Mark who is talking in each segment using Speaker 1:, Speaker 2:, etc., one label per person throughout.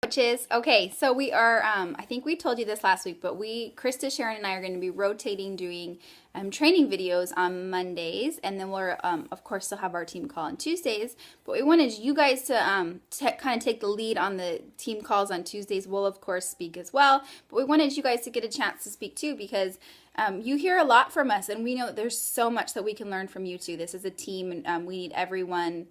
Speaker 1: Coaches. Okay, so we are, I think we told you this last week, but Krista, Sharon, and I are going to be rotating doing training videos on Mondays, and then we'll, of course, still have our team call on Tuesdays, but we wanted you guys to kind of take the lead on the team calls on Tuesdays. We'll, of course, speak as well, but we wanted you guys to get a chance to speak too, because you hear a lot from us, and we know that there's so much that we can learn from you too. This is a team, and we need everyone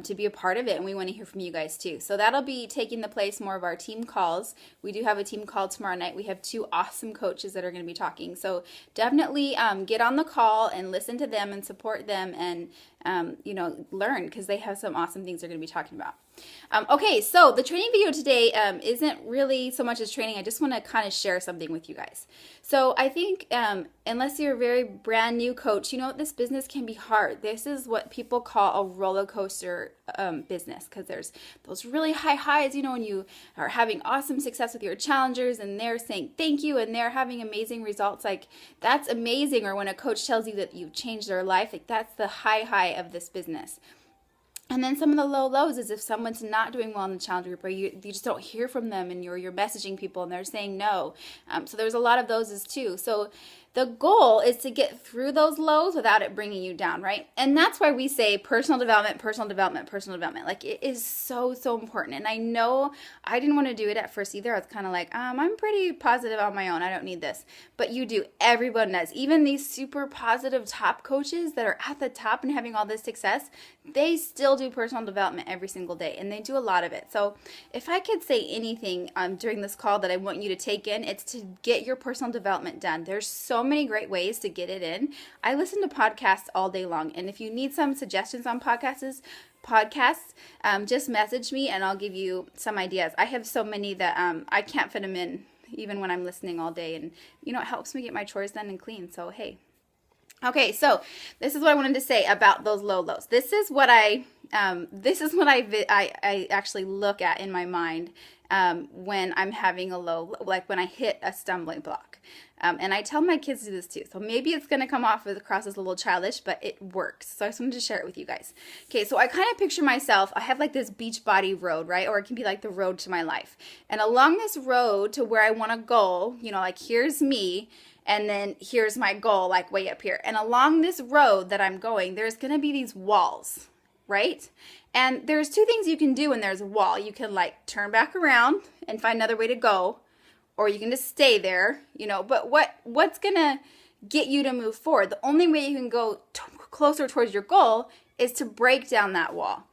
Speaker 1: to be a part of it, and we want to hear from you guys too. So that'll be taking the place more of our team calls. We do have a team call tomorrow night. We have two awesome coaches that are going to be talking. So definitely get on the call and listen to them and support them and learn, because they have some awesome things they're going to be talking about. Okay, so the training video today isn't really so much as training. I just want to kind of share something with you guys. So I think unless you're a very brand new coach, this business can be hard. This is what people call a roller coaster business, because there's those really high highs, when you are having awesome success with your challengers and they're saying thank you and they're having amazing results. Like, that's amazing. Or when a coach tells you that you've changed their life, like that's the high of this business. And then some of the low lows is if someone's not doing well in the challenge group, or you just don't hear from them, and you're messaging people and they're saying no. So there's a lot of those as too. So the goal is to get through those lows without it bringing you down, right? And that's why we say personal development, personal development, personal development. Like, it is so, so important. And I know I didn't want to do it at first either. I was kind of like, I'm pretty positive on my own. I don't need this. But you do. Everyone does. Even these super positive top coaches that are at the top and having all this success, they still do personal development every single day, and they do a lot of it. So if I could say anything during this call that I want you to take in, it's to get your personal development done. There's so many great ways to get it in. I listen to podcasts all day long, and if you need some suggestions on podcasts, just message me and I'll give you some ideas. I have so many that I can't fit them in even when I'm listening all day, and it helps me get my chores done and clean. So hey. Okay, so this is what I wanted to say about those low lows. This is what I actually look at in my mind when I'm having a low, like when I hit a stumbling block. And I tell my kids to do this too. So maybe it's going to come off across as a little childish, but it works. So I just wanted to share it with you guys. Okay, so I kind of picture myself, I have like this beach body road, right? Or it can be like the road to my life. And along this road to where I want to go, like here's me, and then here's my goal, like way up here. And along this road that I'm going, there's going to be these walls, right? And there's two things you can do when there's a wall. You can like turn back around and find another way to go, or you can just stay there, But what's going to get you to move forward? The only way you can go closer towards your goal is to break down that wall.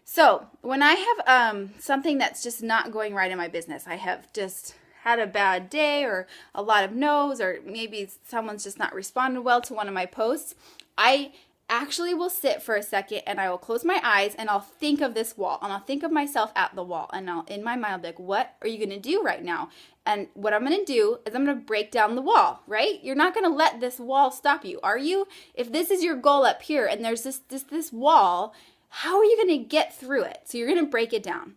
Speaker 1: So when I have something that's just not going right in my business, I have just had a bad day or a lot of no's, or maybe someone's just not responded well to one of my posts, I actually will sit for a second and I will close my eyes and I'll think of this wall, and I'll think of myself at the wall, and in my mind I'll be like, what are you going to do right now? And what I'm going to do is I'm going to break down the wall, right? You're not going to let this wall stop you, are you? If this is your goal up here and there's this wall, how are you going to get through it? So you're going to break it down.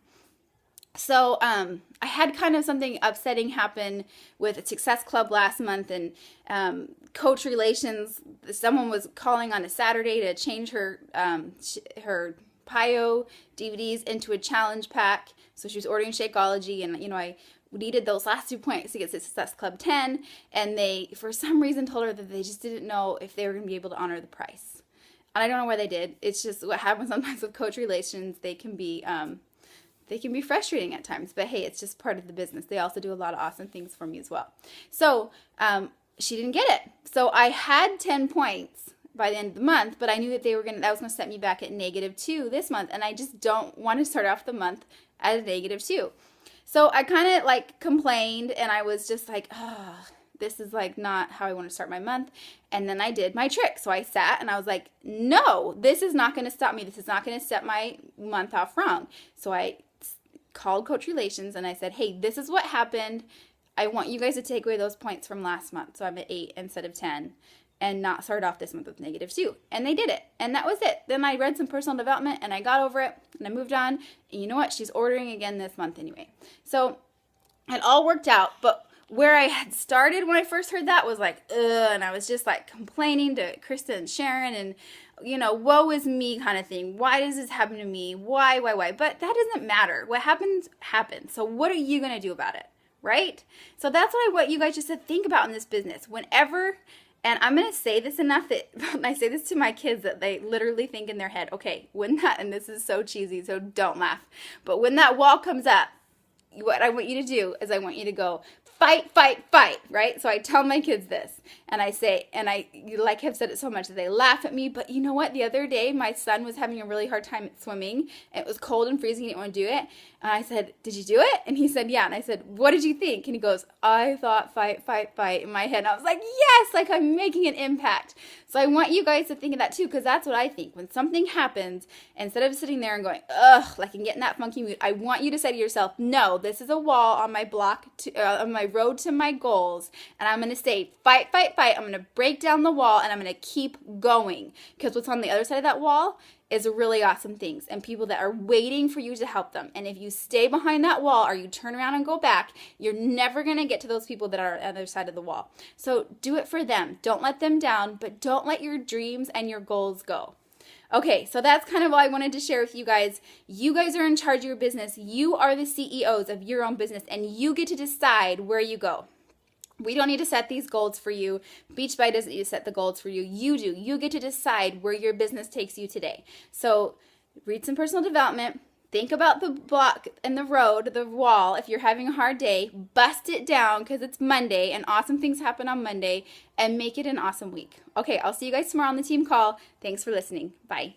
Speaker 1: So I had kind of something upsetting happen with a Success Club last month, and coach relations, someone was calling on a Saturday to change her PIO DVDs into a challenge pack. So she was ordering Shakeology, and I needed those last 2 points to get to Success Club 10, and they for some reason told her that they just didn't know if they were going to be able to honor the price. And I don't know why they did. It's just what happens sometimes with coach relations. They can be frustrating at times, but hey, it's just part of the business. They also do a lot of awesome things for me as well. So she didn't get it. So I had 10 points by the end of the month, but I knew that that was going to set me back at -2 this month, and I just don't want to start off the month at a -2. So I kind of like complained, and I was just like, this is like not how I want to start my month. And then I did my trick. So I sat and I was like, no, this is not going to stop me. This is not going to set my month off wrong. So I called Coach Relations and I said, hey, this is what happened. I want you guys to take away those points from last month. So I'm at 8 instead of 10, and not start off this month with -2. And they did it. And that was it. Then I read some personal development and I got over it and I moved on. And you know what? She's ordering again this month anyway. So it all worked out. But where I had started when I first heard that was like, ugh, and I was just like complaining to Krista and Sharon and, woe is me kind of thing. Why does this happen to me? Why? But that doesn't matter. What happens, happens. So what are you going to do about it? Right? So that's what I want you guys just to think about in this business. Whenever, and I'm going to say this enough that when I say this to my kids that they literally think in their head, okay, when that, and this is so cheesy, so don't laugh, but when that wall comes up, what I want you to do is I want you to go fight, fight, fight, right? So I tell my kids this, and I say, and I like have said it so much that they laugh at me, but you know what? The other day, my son was having a really hard time at swimming. It was cold and freezing. He didn't want to do it. And I said, did you do it? And he said, yeah. And I said, what did you think? And he goes, I thought fight, fight, fight in my head. And I was like, yes, like I'm making an impact. So I want you guys to think of that too, because that's what I think. When something happens, instead of sitting there and going, ugh, like and getting that funky mood, I want you to say to yourself, no, this is a wall on my on my road to my goals. And I'm going to say, fight, fight, fight. I'm going to break down the wall and I'm going to keep going. Because what's on the other side of that wall is really awesome things and people that are waiting for you to help them. And if you stay behind that wall or you turn around and go back, you're never going to get to those people that are on the other side of the wall. So do it for them. Don't let them down, but don't let your dreams and your goals go. Okay, so that's kind of all I wanted to share with you guys. You guys are in charge of your business. You are the CEOs of your own business, and you get to decide where you go. We don't need to set these goals for you. Beachbody doesn't need to set the goals for you. You do. You get to decide where your business takes you today. So read some personal development. Think about the block and the road, the wall. If you're having a hard day, bust it down because it's Monday and awesome things happen on Monday, and make it an awesome week. Okay, I'll see you guys tomorrow on the team call. Thanks for listening. Bye.